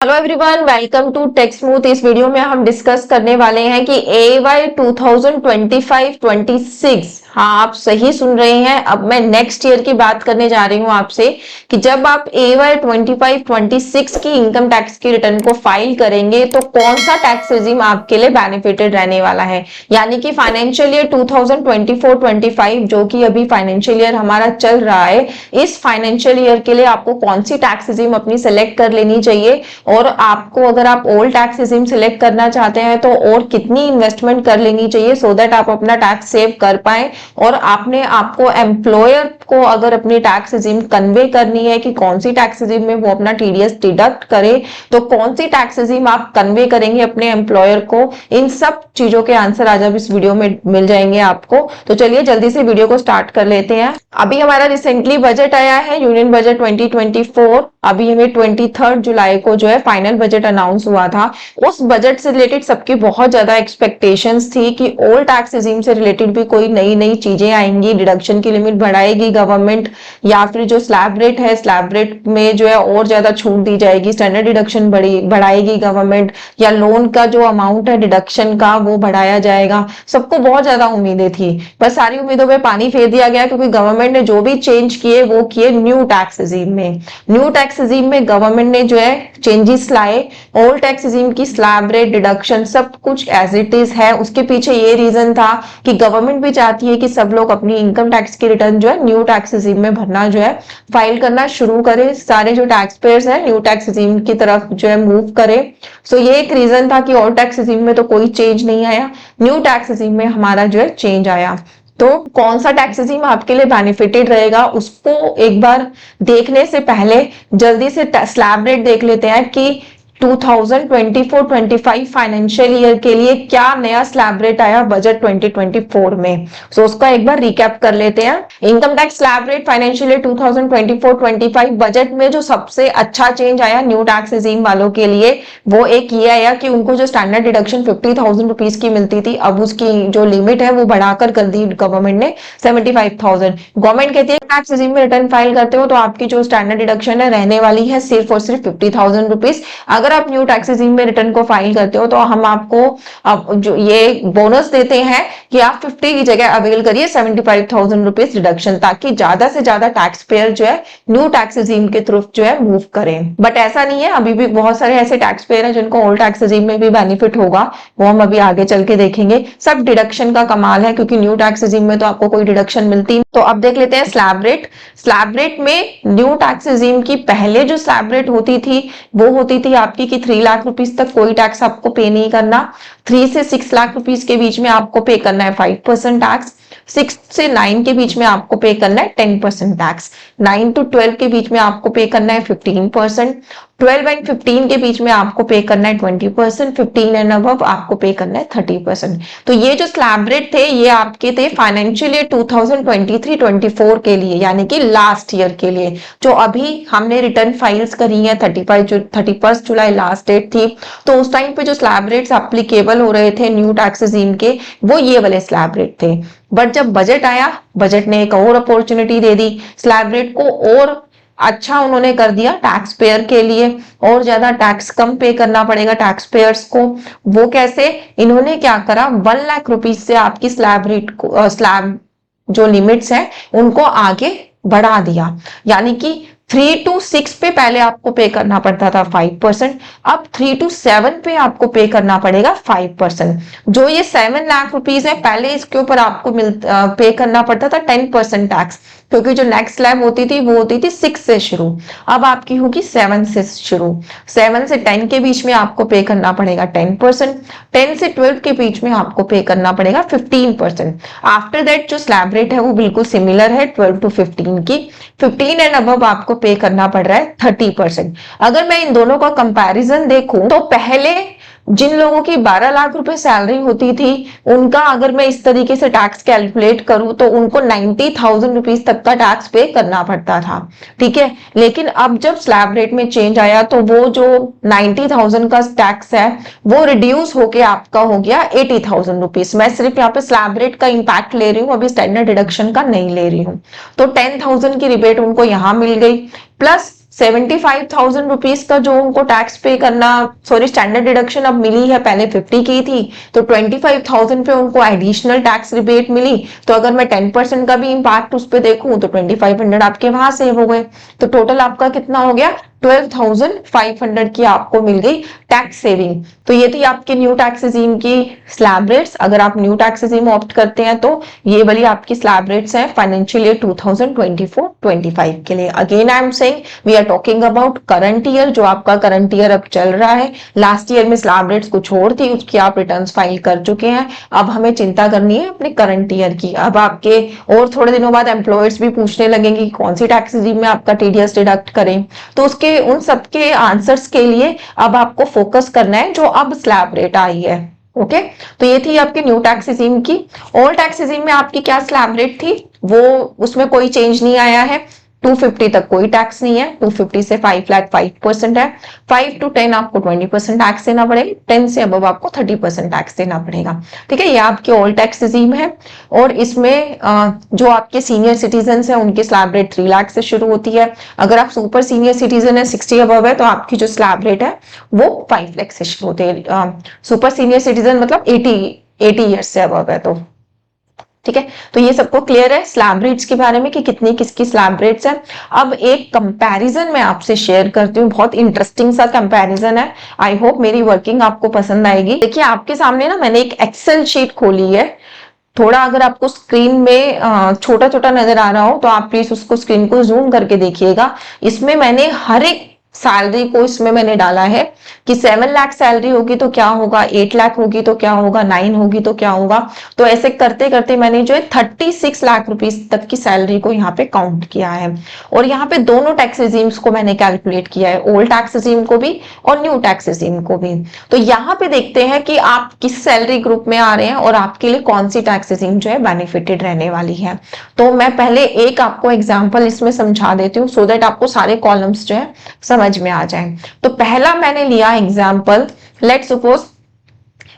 Hello everyone, welcome to Tech Smooth. इस video में हम डिस्कस करने वाले हैं कि AY 2025-26। हाँ, आप सही सुन रहे हैं। अब मैं नेक्स्ट ईयर की बात करने जा रही हूँ आपसे कि जब आप AY 25-26 की इनकम टैक्स की रिटर्न को फाइल करेंगे तो कौन सा टैक्स रेजिम आपके लिए बेनिफिटेड रहने वाला है। यानी कि फाइनेंशियल ईयर 2024-25 जो कि अभी फाइनेंशियल ईयर हमारा चल रहा है, इस फाइनेंशियल ईयर के लिए आपको कौन सी टैक्स रेजिम अपनी सेलेक्ट कर लेनी चाहिए और आपको अगर आप ओल्ड टैक्स रेजिम सिलेक्ट करना चाहते हैं तो और कितनी इन्वेस्टमेंट कर लेनी चाहिए सो दैट आप अपना टैक्स सेव कर पाए। और आपको एम्प्लॉयर को अगर अपनी टैक्स रेजिम कन्वे करनी है कि कौन सी टैक्स रेजिम में वो अपना टीडीएस डिडक्ट करे, तो कौन सी टैक्स रेजिम आप कन्वे करेंगे अपने एम्प्लॉयर को। इन सब चीजों के आंसर आज अब इस वीडियो में मिल जाएंगे आपको। तो चलिए जल्दी से वीडियो को स्टार्ट कर लेते हैं। अभी हमारा रिसेंटली बजट आया है, यूनियन बजट 2024। अभी हमें 23 जुलाई को जो है फाइनल बजट अनाउंस हुआ था। उस बजट से रिलेटेड सबकी बहुत ज्यादा एक्सपेक्टेशंस थी कि ओल्ड टैक्स रेजिम से रिलेटेड भी कोई नई नई चीजें आएंगी, डिडक्शन की लिमिट बढ़ाएगी गवर्नमेंट, या फिर जो स्लैब रेट है स्लैब रेट में जो है और ज्यादा छूट दी जाएगी, स्टैंडर्ड डिडक्शन बढ़ाएगी गवर्नमेंट, या लोन का जो अमाउंट है डिडक्शन का वो बढ़ाया जाएगा। सबको बहुत ज्यादा उम्मीदें थी, बस सारी उम्मीदों पे पानी फेर दिया गया क्योंकि गवर्नमेंट ने जो भी चेंज किए वो किए न्यू टैक्स रेजिम में। न्यू टैक्स रेजिम में गवर्नमेंट ने जो है चेंजेस लाए। ओल्ड टैक्स रेजिम की स्लैब रेट डिडक्शन सब कुछ एज इट इज है। उसके पीछे ये रीजन था कि गवर्नमेंट भी चाहती है कि सब लोग अपनी इनकम टैक्स की रिटर्न जो है न्यू टैक्स रेजिम में भरना जो है फाइल करना शुरू करे। सारे जो टैक्स पेयर्स हैं न्यू टैक्स रेजिम की तरफ जो है मूव करे। सो ये एक रीजन था कि ओल्ड टैक्स रेजिम में तो कोई चेंज नहीं आया, न्यू टैक्स रेजिम में हमारा जो है चेंज आया। तो कौन सा टैक्स रेजिम आपके लिए बेनिफिटेड रहेगा उसको एक बार देखने से पहले जल्दी से स्लैब रेट देख लेते हैं कि 2024-25 फाइनेंशियल ईयर के लिए क्या नया स्लैब रेट आया बजट 2024 में। सो उसका एक बार रिकैप कर लेते हैं। Income tax slab rate financial year 2024-25 budget में जो सबसे अच्छा चेंज आया न्यू टैक्स रेजिम वालों के लिए वो एक ये आया कि उनको जो स्टैंडर्ड डिडक्शन 50,000 रुपीज की मिलती थी, अब उसकी जो लिमिट है वो बढ़ाकर कर दी गवर्नमेंट ने 75,000। गवर्नमेंट कहती है टैक्स रेजिम में रिटर्न फाइल करते हो तो आपकी जो स्टैंडर्ड डिडक्शन है रहने वाली है सिर्फ और सिर्फ 50,000 रुपीज। अगर आप न्यू टैक्स रेजिम में रिटर्न को फाइल करते हो तो हम आपको जो ये बोनस देते हैं कि आप 50 की जगह अवेल करिए 75,000 रुपीज रिडक्शन, ताकि ज्यादा से ज्यादा टैक्स पेयर जो है न्यू टैक्स रेजिम के थ्रू जो है मूव करें। बट ऐसा नहीं है, अभी भी बहुत सारे ऐसे टैक्स पेयर हैं जिनको ओल्ड टैक्स रेजिम में भी बेनिफिट होगा, वो हम अभी आगे चल के देखेंगे। सब डिडक्शन का कमाल है क्योंकि न्यू टैक्स रेजिम में तो आपको कोई डिडक्शन मिलती नहीं। तो अब देख लेते हैं स्लैब रेट। स्लैब रेट में न्यू टैक्स रेजिम की पहले जो स्लैब रेट होती थी वो होती थी आपकी कि 3 लाख रुपीस तक कोई टैक्स आपको पे नहीं करना। 3 से 6 लाख रुपीस के बीच में आपको पे करना है 5% टैक्स। 6 से 9 के बीच में आपको पे करना है 10% टैक्स। 9 to 12 के बीच में आपको पे करना है 15%। 12 and 15 के बीच में आपको पे करना है 20%। 15 एंड अबव आपको पे करना है 30%। तो ये जो स्लैब रेट थे ये आपके थे फाइनेंशियल ईयर 2023-24 के लिए, यानी कि लास्ट ईयर के लिए। जो अभी हमने रिटर्न फाइल्स करी है 31 जुलाई लास्ट डेट थी, तो उस टाइम पे जो स्लैब रेट्स एप्लीकेबल हो रहे थे न्यू टैक्स रेजिम के वो ये वाले स्लैब रेट थे। बट जब बजट आया, बजट ने एक और अपॉर्चुनिटी दे दी, स्लैब रेट को और अच्छा उन्होंने कर दिया टैक्स पेयर के लिए, और ज्यादा टैक्स कम पे करना पड़ेगा टैक्स पेयर्स को। वो कैसे? इन्होंने क्या करा, 1 लाख रुपीज से आपकी स्लैब रेट को स्लैब जो लिमिट्स है उनको आगे बढ़ा दिया। यानी कि 3 to 6 पे पहले आपको पे करना पड़ता था 5%, अब 3 to 7 पे आपको पे करना पड़ेगा 5%। जो ये 7 लाख रुपीज है पहले इसके ऊपर आपको पे करना पड़ता था 10% टैक्स, क्योंकि जो नेक्स्ट स्लैब होती थी वो होती थी 6 से शुरू, अब आपकी होगी 7 से शुरू। 7 से 10 के बीच में आपको पे करना पड़ेगा 10%। 10 से 12 के बीच में आपको पे करना पड़ेगा 15%। आफ्टर दैट जो स्लैब रेट है वो बिल्कुल सिमिलर है 12 to 15 की। 15 एंड अबव आपको पे करना पड़ रहा है 30%। अगर मैं इन दोनों का कंपैरिजन देखूं तो पहले जिन लोगों की 12 लाख रुपए सैलरी होती थी उनका अगर मैं इस तरीके से टैक्स कैलकुलेट करूं तो उनको 90,000 रुपीज तक का टैक्स पे करना पड़ता था। ठीक है, लेकिन अब जब स्लैब रेट में चेंज आया तो वो जो 90,000 का टैक्स है वो रिड्यूस होके आपका हो गया 80,000 रुपीज। मैं सिर्फ यहाँ पे स्लैब रेट का इंपैक्ट ले रही हूँ, अभी स्टैंडर्ड डिडक्शन का नहीं ले रही हूँ। तो 10,000 की रिबेट उनको यहाँ मिल गई, प्लस 75,000 रुपीज का जो उनको टैक्स पे करना, सॉरी स्टैंडर्ड डिडक्शन अब मिली है, पहले 50 की थी, तो 25,000 पे उनको एडिशनल टैक्स रिबेट मिली। तो अगर मैं 10% का भी इम्पैक्ट उस पर देखूं तो 2500 आपके वहां सेव हो गए। तो टोटल आपका कितना हो गया, 12,500 की आपको मिल गई टैक्स सेविंग। तो ये थी आपके न्यू टैक्स रिजीम की स्लैब रेट्स। अगर आप न्यू टैक्स रिजीम ऑप्ट करते हैं तो ये वाली आपकी स्लैब रेट्स हैं फाइनेंशियल ईयर 2024-25 के लिए। Again I am saying we are talking about current year, जो आपका करंट ईयर अब चल रहा है। लास्ट ईयर में स्लैब रेट्स कुछ और थी, उसकी आप रिटर्न फाइल कर चुके हैं। अब हमें चिंता करनी है अपने करंट ईयर की। अब आपके और थोड़े दिनों बाद एम्प्लॉयर्स भी पूछने लगेंगे कि कौन सी टैक्स रिजीम में आपका टीडीएस डिडक्ट करें, तो उसके उन सबके आंसर्स के लिए अब आपको फोकस करना है जो अब स्लैब रेट आई है। ओके, तो ये थी आपकी न्यू टैक्स रिजीम की। ओल्ड टैक्स रिजीम में आपकी क्या स्लैब रेट थी, वो उसमें कोई चेंज नहीं आया है। 250 तक कोई टैक्स नहीं है, 250 से 5 लाख 5% है, 5 to 10 आपको 20% टैक्स देना पड़ेगा, 10 से अब आपको 30% टैक्स देना पड़ेगा। ठीक है, ये आपकी ओल्ड टैक्स रिजीम है। और इसमें जो आपके सीनियर सिटीजन है उनकी स्लैब रेट 3 लाख से शुरू होती है। अगर आप सुपर सीनियर सिटीजन है 60 अबव है तो आपकी जो स्लैब रेट है वो 5 लाख से शुरू होती है। सुपर सीनियर सिटीजन मतलब 80 ईयर्स से अबव है तो। ठीक है, तो ये सबको क्लियर है स्लैब रेट्स के बारे में कि कितनी किसकी स्लैब रेट्स है। अब एक कंपैरिजन मैं आपसे शेयर करती हूँ, बहुत इंटरेस्टिंग सा कंपैरिजन है। आई होप मेरी वर्किंग आपको पसंद आएगी। देखिए आपके सामने ना मैंने एक एक्सेल शीट खोली है। थोड़ा अगर आपको स्क्रीन में छोटा छोटा नजर आ रहा हो तो आप प्लीज उसको स्क्रीन को जूम करके देखिएगा। इसमें मैंने हर एक सैलरी को इसमें मैंने डाला है कि 7 लाख सैलरी होगी तो क्या होगा, 8 लाख होगी तो क्या होगा, 9 होगी तो क्या होगा। तो ऐसे करते करते मैंने जो है 36 लाख रुपीस तक की सैलरी को यहाँ पे काउंट किया है। और यहाँ पे दोनों टैक्स रिजीम्स को मैंने कैलकुलेट किया है, ओल्ड टैक्स रिजीम को भी और न्यू टैक्स रिजीम को भी। तो यहाँ पे देखते हैं कि आप किस सैलरी ग्रुप में आ रहे हैं और आपके लिए कौन सी टैक्स रिजीम जो है बेनिफिटेड रहने वाली है। तो मैं पहले एक आपको एग्जाम्पल इसमें समझा देती हूँ सो दैट आपको सारे कॉलम्स जो है समझ में आ जाए। तो पहला मैंने लिया एग्जाम्पल, लेट सपोज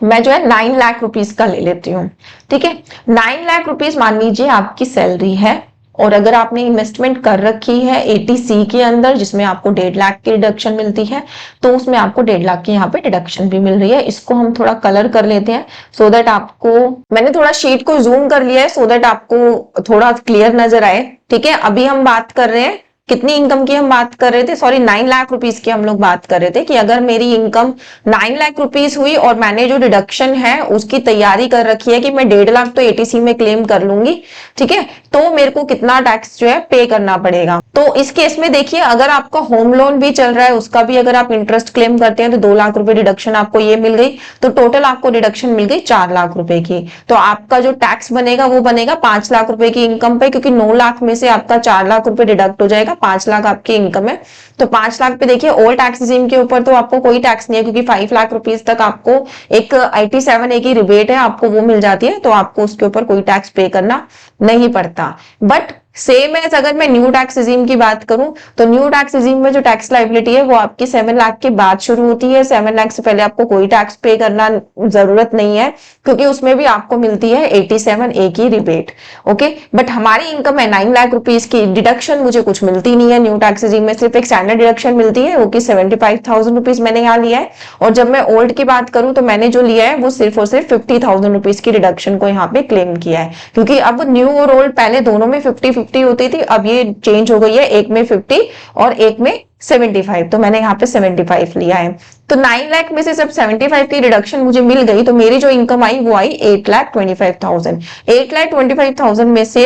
मैं जो है 9 लाख रुपीस का ले लेती हूँ। ठीक है, 9 लाख रुपीस मान लीजिए आपकी सैलरी है और अगर आपने इन्वेस्टमेंट कर रखी है 80C के अंदर जिसमें आपको 1.5 लाख की डिडक्शन मिलती है, तो उसमें आपको 1.5 लाख की यहाँ पे डिडक्शन भी मिल रही है। इसको हम थोड़ा कलर कर लेते हैं सो दैट आपको, मैंने थोड़ा शीट को जूम कर लिया है सो दैट आपको थोड़ा क्लियर नजर आए। ठीक है, अभी हम बात कर रहे हैं कितनी इनकम की हम बात कर रहे थे, सॉरी 9 लाख रुपीस की हम लोग बात कर रहे थे कि अगर मेरी इनकम 9 लाख रुपीस हुई और मैंने जो डिडक्शन है उसकी तैयारी कर रखी है कि मैं 1.5 लाख तो एटीसी में क्लेम कर लूंगी। ठीक है, तो मेरे को कितना टैक्स जो है पे करना पड़ेगा। तो इस केस में देखिए अगर आपका होम लोन भी चल रहा है उसका भी अगर आप इंटरेस्ट क्लेम करते हैं तो 2 लाख रुपए डिडक्शन आपको ये मिल गई, तो टोटल आपको डिडक्शन मिल गई 4 लाख रुपए की। तो आपका जो टैक्स बनेगा वो बनेगा 5 लाख रुपए की इनकम पे, क्योंकि 9 लाख में से आपका 4 लाख रुपए डिडक्ट हो जाएगा, 5 लाख आपकी इनकम है। तो 5 लाख पे देखिए ओल्ड टैक्स रिजीम के ऊपर तो आपको कोई टैक्स नहीं है क्योंकि 5 लाख रुपीस तक आपको एक 87A की रिबेट है, आपको वो मिल जाती है, तो आपको उसके ऊपर कोई टैक्स पे करना नहीं पड़ता। बट सेम एज अगर मैं न्यू टैक्स रिजीम की बात करूं तो न्यू टैक्स रिजीम में जो टैक्स लायबिलिटी है वो आपकी 7 लाख के बाद शुरू होती है। 7 लाख से पहले आपको कोई टैक्स पे करना जरूरत नहीं है क्योंकि उसमें भी आपको मिलती है 87A की रिबेट। ओके, बट हमारी इनकम है 9 लाख रुपीस की, डिडक्शन मुझे कुछ मिलती नहीं है न्यू टैक्स रिजीम में, सिर्फ एक स्टैंडर्ड डिडक्शन मिलती है वो की 75,000 रुपीज मैंने यहाँ लिया है। और जब मैं ओल्ड की बात करूं तो मैंने जो लिया है वो सिर्फ और सिर्फ 50,000 रुपीज की डिडक्शन को यहाँ पे क्लेम किया है, क्योंकि अब न्यू और ओल्ड पहले दोनों में 50-50 होती थी, अब ये चेंज हो गई है, एक में 50 और एक में 75, तो मैंने यहाँ पे 75 लिया है। तो 9 लाख में से जब 75 की रिडक्शन मुझे मिल गई तो मेरी जो इनकम आई वो आई 8,25,000। 8,25,000 में से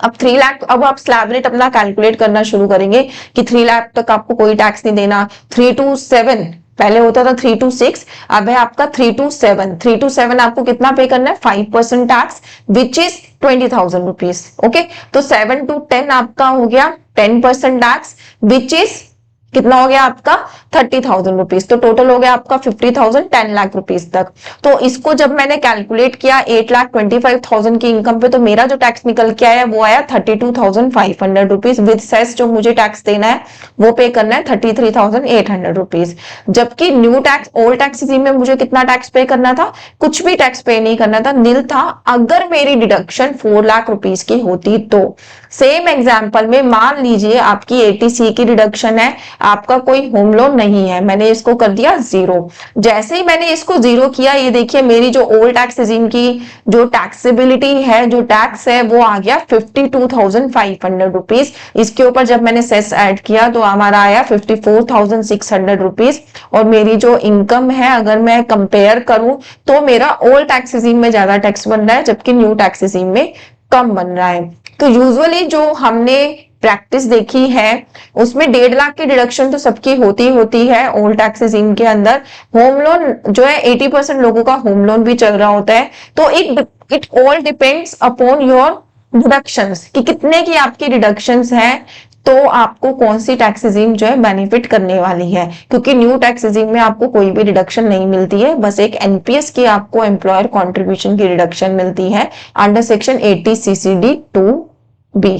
अब 3 लाख, अब आप स्लैब रेट अपना कैलकुलेट करना शुरू करेंगे कि 3 लाख तक आपको कोई टैक्स नहीं देना। 3 to 7 पहले होता था 3 to 6, अब है आपका 3 to 7। 3 to 7 आपको कितना पे करना है, 5% tax which is 20,000 rupees. Okay, तो 7 to 10 आपका हो गया 10% टैक्स विच इज कितना हो गया आपका 30,000 रुपीज। तो टोटल हो गया आपका 50,000, 10 लाख रुपीज तक। तो इसको जब मैंने कैलकुलेट किया 8,25,000 की इनकम पे तो मेरा जो टैक्स निकल के आया वो आया 32,500 रुपीज विद सेस। जो मुझे टैक्स देना है वो पे करना है 33,800 रुपीज। जबकि new tax old tax regime में मुझे कितना टैक्स पे करना था, कुछ भी टैक्स पे नहीं करना था, नील था। अगर मेरी डिडक्शन 4 लाख रुपीज की होती तो सेम एग्जाम्पल में मान लीजिए आपकी एटीसी की डिडक्शन है, आपका कोई होम लोन नहीं है, मैंने इसको कर दिया 0। जैसे ही मैंने इसको 0 किया, ये देखिए मेरी जो ओल्ड टैक्स रेजिम की जो टैक्सेबिलिटी है, जो टैक्स है, वो आ गया 52,500 रुपीज। इसके ऊपर जब मैंने सेस ऐड किया तो हमारा आया 54,600 रुपीज। और मेरी जो इनकम है, अगर मैं कंपेयर करूं तो मेरा ओल्ड टैक्स रेजिम में ज्यादा टैक्स बन रहा है, जबकि न्यू टैक्स रेजिम में कम बन रहा है। तो यूजुअली जो हमने प्रैक्टिस देखी है उसमें 1.5 लाख की डिडक्शन तो सबकी होती है ओल्ड टैक्स रेजिम के अंदर। होम लोन जो है 80% लोगों का होम लोन भी चल रहा होता है। तो it all depends upon your deductions कि कितने की आपकी डिडक्शंस हैं, तो आपको कौन सी टैक्स रेजिम जो है बेनिफिट करने वाली है। क्योंकि न्यू टैक्स रेजिम में आपको कोई भी डिडक्शन नहीं मिलती है, बस एक एनपीएस की आपको एम्प्लॉयर कंट्रीब्यूशन की डिडक्शन मिलती है under section 80 CCD 2B।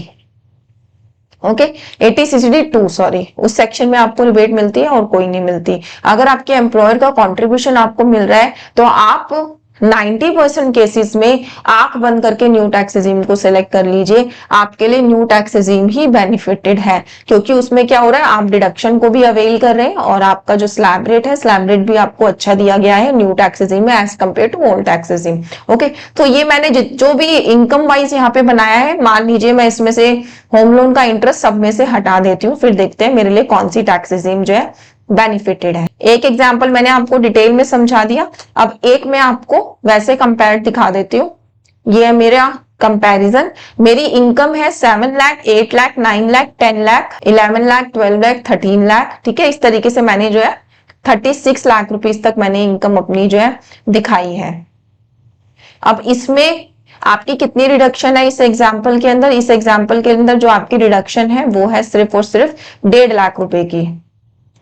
Okay, 80 CCD 2, sorry, उस सेक्शन में आपको रिबेट मिलती है और कोई नहीं मिलती। अगर आपके एम्प्लॉयर का कंट्रीब्यूशन आपको मिल रहा है तो आप 90% केसेस में आंख बंद करके न्यू टैक्स रेजिम को सिलेक्ट कर लीजिए, आपके लिए न्यू टैक्स रेजिम ही बेनिफिटेड है। क्योंकि उसमें क्या हो रहा है, आप डिडक्शन को भी अवेल कर रहे हैं और आपका जो स्लैब रेट है, स्लैब रेट भी आपको अच्छा दिया गया है न्यू टैक्स रेजिम में as compare to old tax regime. Okay, तो ये मैंने जो भी इनकम वाइज यहाँ पे बनाया है, मान लीजिए मैं इसमें से होम लोन का इंटरेस्ट सब में से हटा देती हूँ, फिर देखते हैं मेरे लिए कौन सी टैक्स रेजिम जो है बेनिफिटेड है। एक एग्जांपल मैंने आपको डिटेल में समझा दिया, अब एक मैं आपको वैसे कंपेयर दिखा देती हूँ। ये है मेरा कंपैरिजन। मेरी इनकम है 7 लाख, 8 लाख, 9 लाख, 10 लाख, 11 लाख, 12 लाख, 13 लाख। ठीक है, इस तरीके से मैंने जो है 36 लाख रुपीस तक मैंने इनकम अपनी जो है दिखाई है। अब इसमें आपकी कितनी रिडक्शन है इस एग्जाम्पल के अंदर? इस एग्जाम्पल के अंदर जो आपकी रिडक्शन है वो है सिर्फ और सिर्फ 1.5 लाख रुपए की,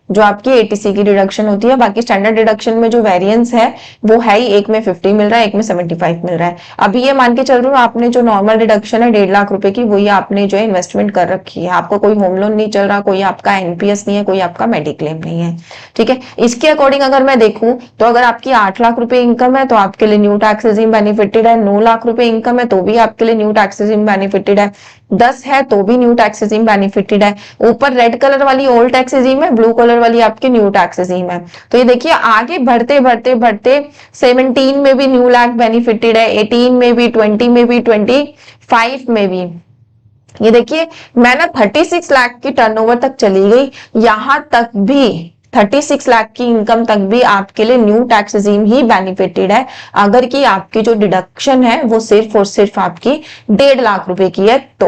जो आपकी एटीसी की डिडक्शन होती है। बाकी स्टैंडर्ड डिडक्शन में जो वेरिएंस है वो है ही, एक में 50 मिल रहा है, एक में 75 मिल रहा है। अभी ये मान के चल रही हूँ आपने जो नॉर्मल डिडक्शन है 1.5 लाख रुपए की, वही आपने जो है इन्वेस्टमेंट कर रखी है। आपका कोई होम लोन नहीं चल रहा, कोई आपका एनपीएस नहीं है, कोई आपका मेडिक्लेम नहीं है। ठीक है, इसके अकॉर्डिंग अगर मैं देखूं तो अगर आपकी 8 लाख रुपए इनकम है तो आपके लिए न्यू टैक्स रेजिम बेनिफिटेड है। 9 लाख रुपए इनकम है तो भी आपके लिए न्यू टैक्स रेजिम बेनिफिटेड है। 10 है तो भी न्यू टैक्स रेजिम बेनिफिटेड है। ऊपर रेड कलर वाली ओल्ड टैक्स रेजिम है, ब्लू कलर वाली आपकी न्यू टैक्स रेजिम है। तो ये देखिए आगे बढ़ते बढ़ते बढ़ते 17 में भी न्यू लैक बेनिफिटेड है, 18 में भी, 20 में भी, 25 में भी। ये देखिए मैं ना 36 लाख की टर्नओवर तक चली गई, यहां तक भी 36 लाख की इनकम तक भी आपके लिए न्यू टैक्स रेजिम ही बेनिफिटेड है, अगर कि आपकी जो डिडक्शन है वो सिर्फ और सिर्फ आपकी 1.5 लाख रुपए की है। तो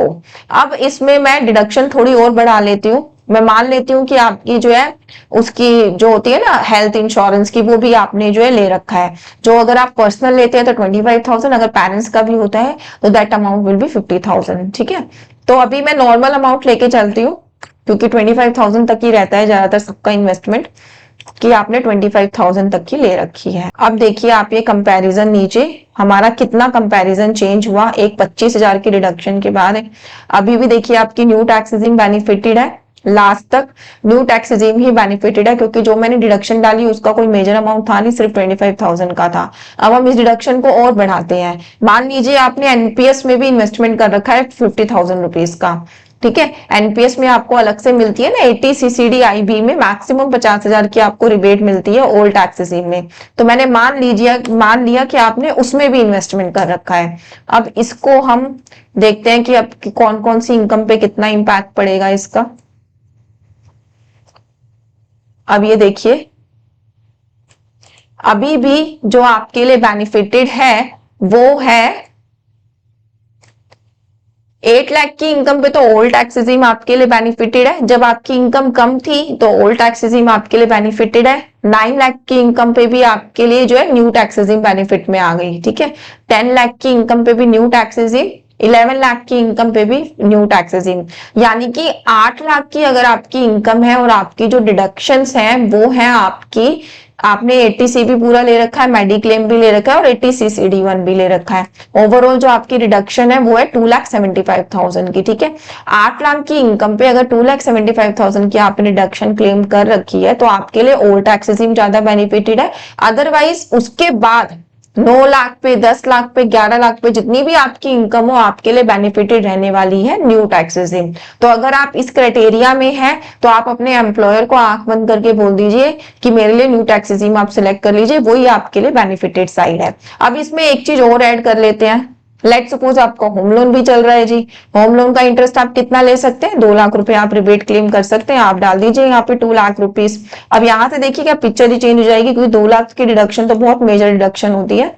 अब इसमें मैं डिडक्शन थोड़ी और बढ़ा लेती हूँ। मैं मान लेती हूँ कि आपकी जो है उसकी जो होती है ना हेल्थ इंश्योरेंस की, वो भी आपने जो है ले रखा है। जो अगर आप पर्सनल लेते हैं तो 25,000, अगर पेरेंट्स का भी होता है तो दैट अमाउंट विल बी 50,000। ठीक है, तो अभी मैं नॉर्मल अमाउंट लेके चलती हूँ क्योंकि 25,000 तक ही रहता है ज्यादातर सबका इन्वेस्टमेंट, कि आपने 25,000 तक की ले रखी है। अब देखिए आप ये कंपैरिजन, नीचे हमारा कितना कंपैरिजन चेंज हुआ एक 25,000 की रिडक्शन के बाद। अभी भी देखिए आपकी न्यू टैक्स रेजिम बेनिफिटेड है, लास्ट तक न्यू टैक्स रेजिम ही बेनिफिटेड है, क्योंकि जो मैंने डिडक्शन डाली उसका कोई मेजर अमाउंट था नहीं, सिर्फ 25,000 का था। अब हम इस डिडक्शन को और बढ़ाते हैं। मान लीजिए आपने एनपीएस में भी इन्वेस्टमेंट कर रखा है 50,000 रुपीज का। ठीक है, एनपीएस में आपको अलग से मिलती है ना, 80 सीसीडी आईबी में मैक्सिमम 50,000 की आपको रिबेट मिलती है ओल्ड टैक्स रेजिम में। तो मैंने मान लिया कि आपने उसमें भी इन्वेस्टमेंट कर रखा है। अब इसको हम देखते हैं कि अब कौन कौन सी इनकम पे कितना इंपैक्ट पड़ेगा इसका। अब ये देखिए अभी भी जो आपके लिए बेनिफिटेड है वो है 8 लाख की इनकम पे तो ओल्ड टैक्स रेजिम आपके लिए बेनिफिटेड है। जब आपकी इनकम कम थी तो ओल्ड टैक्स रेजिम आपके लिए बेनिफिटेड है। 9 लाख की इनकम पे भी आपके लिए जो है न्यू टैक्स रेजिम बेनिफिट में आ गई। ठीक है, 10 लाख की इनकम पे भी न्यू टैक्स रेजिम, 11 लाख की इनकम पे भी न्यू टैक्स रेजिम। यानी कि 8 लाख की अगर आपकी इनकम है और आपकी जो डिडक्शंस हैं वो है आपकी, आपने 80C भी पूरा ले रखा है, मेडिक्लेम भी ले रखा है और 80CCD1 भी ले रखा है। ओवरऑल जो आपकी रिडक्शन है वो है 2,75,000 की। ठीक है, 8 लाख की इनकम पे अगर 2,75,000 की आपने रिडक्शन क्लेम कर रखी है तो आपके लिए ओल्ड टैक्स रेजिम ज्यादा बेनिफिटेड है। अदरवाइज उसके बाद 9 लाख पे, 10 लाख पे, 11 लाख पे जितनी भी आपकी इनकम हो आपके लिए बेनिफिटेड रहने वाली है न्यू टैक्स रेजिम। तो अगर आप इस क्राइटेरिया में हैं तो आप अपने एम्प्लॉयर को आंख बंद करके बोल दीजिए कि मेरे लिए न्यू टैक्स रेजिम आप सिलेक्ट कर लीजिए, वही आपके लिए बेनिफिटेड साइड है। अब इसमें एक चीज और ऐड कर लेते हैं। लेट सपोज आपका होम लोन भी चल रहा है जी। होम लोन का इंटरेस्ट आप कितना ले सकते हैं, 2 लाख रुपए आप रिबेट क्लेम कर सकते हैं। आप डाल दीजिए यहाँ पे 2 लाख रुपीस। अब यहाँ से देखिए क्या पिक्चर ही चेंज हो जाएगी, क्योंकि 2 लाख की डिडक्शन तो बहुत मेजर डिडक्शन होती है।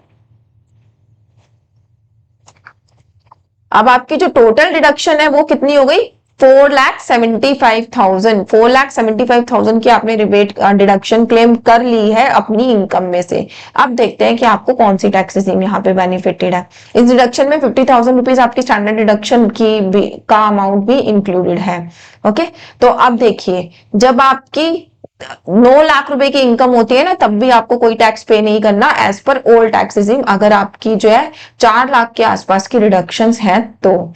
अब आपकी जो टोटल डिडक्शन है वो कितनी हो गई, 4,75,000। 4,75,000 की आपने रिबेट डिडक्शन क्लेम कर ली है अपनी इनकम में से। अब देखते हैं कि आपको कौन सी टैक्स स्कीम यहाँ पे बेनिफिटेड है। इस डिडक्शन में 50,000 रुपीज आपकी स्टैंडर्ड डिडक्शन का अमाउंट भी इंक्लूडेड है। ओके, तो अब देखिए जब आपकी 9 लाख रुपए की इनकम होती है ना, तब भी आपको कोई टैक्स पे नहीं करना as per old tax regime. अगर आपकी जो है 4 लाख के आसपास की रिडक्शंस हैं तो,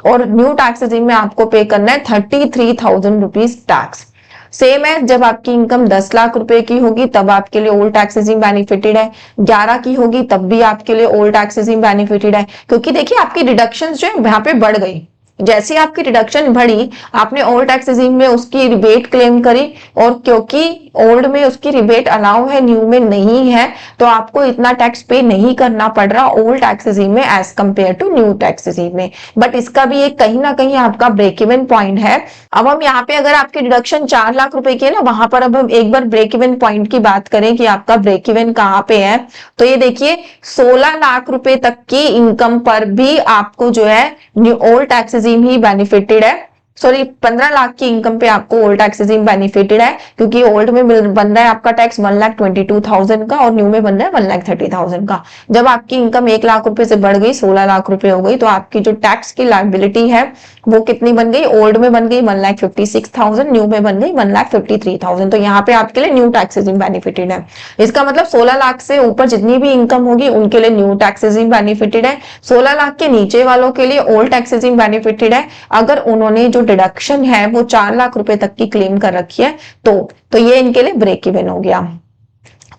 और न्यू टैक्स रेजिम में आपको पे करना है 33,000 रुपीज टैक्स। सेम है, जब आपकी इनकम 10 लाख रुपए की होगी तब आपके लिए ओल्ड टैक्स रेजिम बेनिफिटेड है। 11 की होगी तब भी आपके लिए ओल्ड टैक्स रेजिम बेनिफिटेड है, क्योंकि देखिए आपकी डिडक्शंस जो है यहाँ पे बढ़ गई। जैसे आपकी डिडक्शन बढ़ी आपने ओल्ड टैक्स रेजिम में उसकी रिबेट क्लेम करी, और क्योंकि ओल्ड में उसकी रिबेट अलाउ है न्यू में नहीं है, तो आपको इतना टैक्स पे नहीं करना पड़ रहा ओल्ड टैक्स रेजिम में as compare to new tax regime में। बट इसका भी एक कहीं ना कहीं आपका ब्रेक इवन पॉइंट है। अब हम यहाँ पे अगर आपकी डिडक्शन 4 लाख रुपए की है ना, वहां पर अब हम एक बार ब्रेक इवन पॉइंट की बात करें कि आपका ब्रेक इवन कहाँ पे है, तो ये देखिए 16 लाख रुपए तक की इनकम पर भी आपको जो है न्यू ओल्ड टैक्स रेजिम ही बेनिफिटेड है। सॉरी, 15 लाख की इनकम पे आपको ओल्ड टैक्स रेजिम बेनिफिटेड है, क्योंकि ओल्ड में बन रहा है आपका टैक्स 1,22,000 का और न्यू में बन रहा है 1,30,000 का। जब आपकी इनकम 1 लाख रुपए से बढ़ गई 16 लाख रुपए हो गई, तो आपकी जो टैक्स की लायबिलिटी है वो कितनी बन गई, ओल्ड में बन गई 1,56,000, न्यू में बन गई 1,53,000। तो यहाँ पे आपके लिए न्यू टैक्स रेजिम बेनिफिटेड है। इसका मतलब 16 लाख से ऊपर जितनी भी इनकम होगी उनके लिए न्यू टैक्स रेजिम बेनिफिटेड है। 16 लाख के नीचे वालों के लिए ओल्ड टैक्स रेजिम बेनिफिटेड है, अगर उन्होंने जो डिडक्शन है वो 4 लाख रुपए तक की क्लेम कर रखी है तो ये इनके लिए ब्रेक इवन हो गया।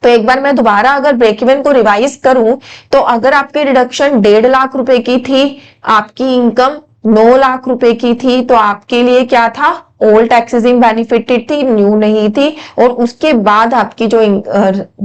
तो एक बार मैं दोबारा अगर ब्रेक इवन को रिवाइज करूं, तो अगर आपकी डिडक्शन 1.5 लाख रुपए की थी, आपकी इनकम 9 लाख रुपए की थी, तो आपके लिए क्या था, ओल्ड टैक्स रेजिम बेनिफिटेड थी, न्यू नहीं थी। और उसके बाद आपकी जो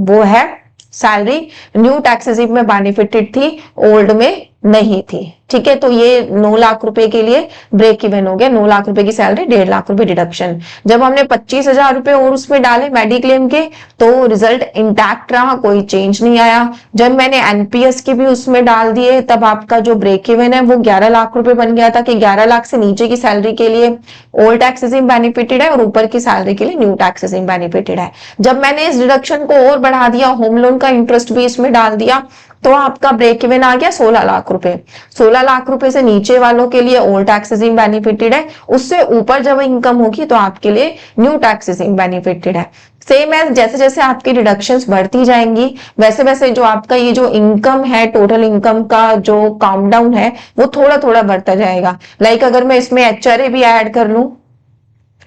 वो है सैलरी न्यू टैक्स रेजिम में बेनिफिटेड थी, ओल्ड में नहीं थी। ठीक है, तो ये 9 लाख रुपए के लिए ब्रेक इवन हो गया। 9 लाख रुपए की सैलरी, 1.5 लाख रुपए डिडक्शन। जब हमने 25,000 रुपए और उसमें डाले मेडिक्लेम के, तो रिजल्ट इंटैक्ट रहा, कोई चेंज नहीं आया। जब मैंने एनपीएस के भी उसमें डाल दिए, तब आपका जो ब्रेक इवन है वो 11 लाख रुपए बन गया था, कि 11 लाख से नीचे की सैलरी के लिए ओल्ड टैक्स रेजिम बेनिफिटेड है और ऊपर की सैलरी के लिए न्यू टैक्स रेजिम बेनिफिटेड है। जब मैंने इस डिडक्शन को और बढ़ा दिया, होम लोन का इंटरेस्ट भी इसमें डाल दिया, तो आपका ब्रेक इवन आ गया 16 लाख रुपए। 16 लाख रुपए से नीचे वालों के लिए ओल्ड टैक्स रेजिम बेनिफिटेड है, उससे ऊपर जब इनकम होगी तो आपके लिए न्यू टैक्स रेजिम बेनिफिटेड है। सेम है, जैसे जैसे आपकी डिडक्शंस बढ़ती जाएंगी वैसे वैसे जो आपका ये जो इनकम है, टोटल इनकम का जो काउंटडाउन है वो थोड़ा थोड़ा बढ़ता जाएगा। लाइक अगर मैं इसमें एचआरए भी ऐड कर लूं,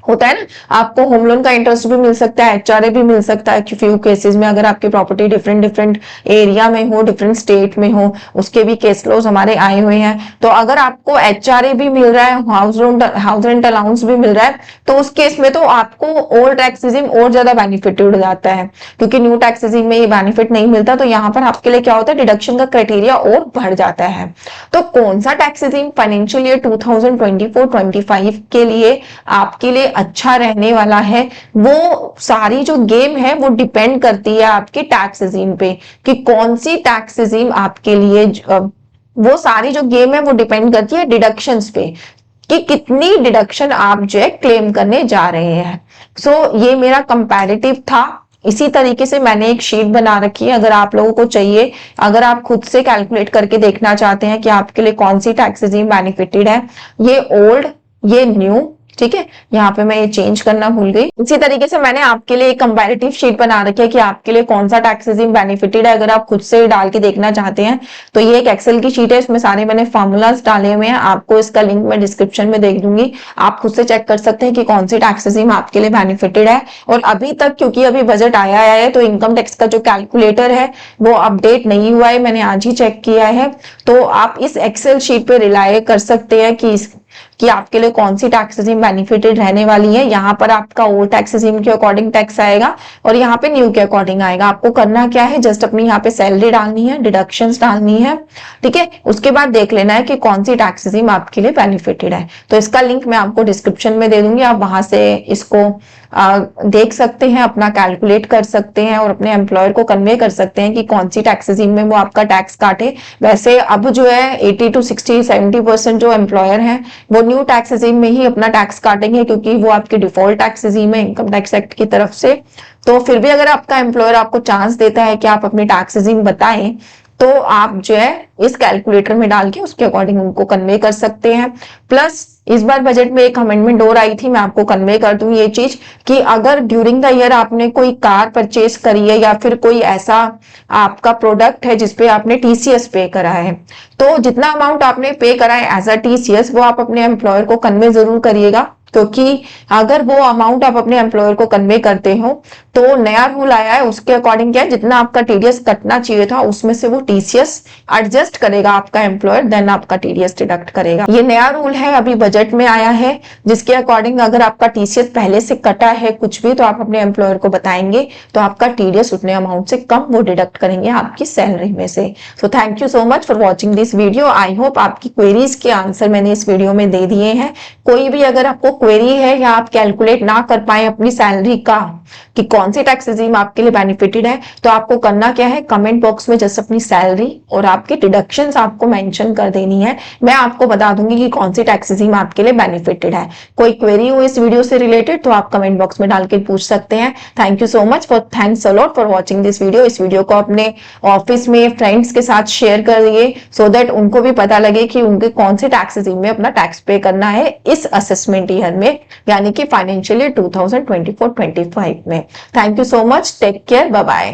होता है ना, आपको होम लोन का इंटरेस्ट भी मिल सकता है, एचआरए भी मिल सकता है कि फ्यू केसेस में अगर आपकी प्रॉपर्टी डिफरेंट डिफरेंट एरिया में हो, डिफरेंट स्टेट में हो, उसके भी केस लॉज हमारे आए हुए हैं। तो अगर आपको एचआरए भी मिल रहा है, हाउस रेंट अलाउंस भी मिल रहा है, तो उस केस में तो आपको ओल्ड टैक्स रेजिम और ज्यादा बेनिफिटेड हो जाता है, क्योंकि न्यू टैक्स रेजिम में ये बेनिफिट नहीं मिलता। तो यहाँ पर आपके लिए क्या होता है, डिडक्शन का क्राइटेरिया और बढ़ जाता है। तो कौन सा टैक्स रेजिम फाइनेंशियल ईयर 2024-25 के लिए आपके लिए अच्छा रहने वाला है, वो सारी जो गेम है वो डिपेंड करती है आपके टैक्स रेजिम पे, कि कौन सी टैक्स रेजिम आपके लिए वो सारी जो गेम है वो डिपेंड करती है डिडक्शंस पे, कि कितनी डिडक्शन आप जो है क्लेम करने जा रहे हैं। सो ये मेरा कंपैरेटिव था। इसी तरीके से मैंने एक शीट बना रखी है, अगर आप लोगों को चाहिए, अगर आप खुद से कैलकुलेट करके देखना चाहते हैं कि आपके लिए कौन सी टैक्स रेजिम बेनिफिटेड है, ये ओल्ड, ये न्यू, ठीक है, यहाँ पे मैं ये चेंज करना भूल गई। इसी तरीके से मैंने आपके लिए एक कंपैरेटिव शीट बना रखी है कि आपके लिए कौन सा टैक्स रेजिम बेनिफिटेड है। अगर आप खुद से डाल के देखना चाहते हैं तो ये एक एक्सेल की शीट है, इसमें सारे मैंने फॉर्मूलाज डाले हुए हैं। आपको इसका लिंक मैं डिस्क्रिप्शन में देख दूंगी, आप खुद से चेक कर सकते हैं कि कौन सी टैक्स रेजिम आपके लिए बेनिफिटेड है। और अभी तक क्योंकि अभी बजट आया है तो इनकम टैक्स का जो कैलकुलेटर है वो अपडेट नहीं हुआ है, मैंने आज ही चेक किया है। तो आप इस एक्सेल शीट पे रिलाय कर सकते हैं कि आपके लिए कौन सी टैक्स रेजिम बेनिफिटेड रहने वाली है। यहाँ पर आपका ओल्ड टैक्स रेजिम के अकॉर्डिंग टैक्स आएगा और यहाँ पे न्यू के अकॉर्डिंग आएगा। आपको करना क्या है, जस्ट अपनी यहाँ पे सैलरी डालनी है, डिडक्शंस डालनी है, ठीक है। उसके बाद देख लेना है कि कौन सी टैक्स रेजिम आपके लिए बेनिफिटेड है। तो इसका लिंक मैं आपको डिस्क्रिप्शन में दे दूंगी, आप वहां से इसको देख सकते हैं, अपना कैलकुलेट कर सकते हैं और अपने एम्प्लॉयर को कन्वे कर सकते हैं कि कौन सी टैक्स रेजिम में वो आपका टैक्स काटे। वैसे अब जो है 80 to 60 70% जो एम्प्लॉयर हैं वो न्यू टैक्स रेजिम में ही अपना टैक्स काटेंगे, क्योंकि वो आपकी डिफॉल्ट टैक्स रेजिम है इनकम टैक्स एक्ट की तरफ से। तो फिर भी अगर आपका एम्प्लॉयर आपको चांस देता है कि आप अपनी टैक्स रेजिम बताएं तो आप जो है इस कैलकुलेटर में डाल के उसके अकॉर्डिंग उनको कन्वे कर सकते हैं। प्लस इस बार बजट में एक अमेंडमेंट और आई थी, मैं आपको कन्वे कर दूं ये चीज कि अगर ड्यूरिंग द ईयर आपने कोई कार परचेज करी है या फिर कोई ऐसा आपका प्रोडक्ट है जिसपे आपने टीसीएस पे करा है, तो जितना अमाउंट आपने पे करा है एज अ टीसीएस वो आप अपने एम्प्लॉयर को कन्वे जरूर करिएगा। क्योंकि अगर वो अमाउंट आप अपने एम्प्लॉयर को कन्वे करते हो तो नया रूल आया है, उसके अकॉर्डिंग क्या है, जितना आपका टीडीएस कटना चाहिए था उसमें से वो टीसीएस एडजस्ट करेगा आपका एम्प्लॉयर, देन आपका टीडीएस डिडक्ट करेगा। ये नया रूल है, अभी बजट में आया है, जिसके अकॉर्डिंग अगर आपका टीसीएस पहले से कटा है कुछ भी तो आप अपने एम्प्लॉयर को बताएंगे तो आपका टीडीएस उतने अमाउंट से कम वो डिडक्ट करेंगे आपकी सैलरी में से। So thank you so much for watching this video. I hope आपकी क्वेरीज के आंसर मैंने इस वीडियो में दे दिए हैं। कोई भी अगर आपको क्वेरी है या आप कैलकुलेट ना कर पाए अपनी सैलरी का कि कौन सी टैक्स रेजिम आपके लिए बेनिफिटेड है, तो आपको करना क्या है, कमेंट बॉक्स में जस्ट अपनी सैलरी और आपकी डिडक्शंस आपको मेंशन कर देनी है। मैं आपको बता दूंगी कि कौन सी टैक्स रेजिम आपके लिए बेनिफिटेड है। कोई क्वेरी हो इस वीडियो से रिलेटेड तो आप कमेंट बॉक्स में डाल के पूछ सकते हैं। Thank you so much for thanks a lot for watching this video. इस वीडियो को अपने ऑफिस में फ्रेंड्स के साथ शेयर कर दिए सो दैट उनको भी पता लगे कि उनके कौन से टैक्स रेजिम में अपना टैक्स पे करना है इस असेसमेंट ईयर में, यानी कि फाइनेंशियल ईयर 2024-25 में। Thank you so much, take care, bye bye.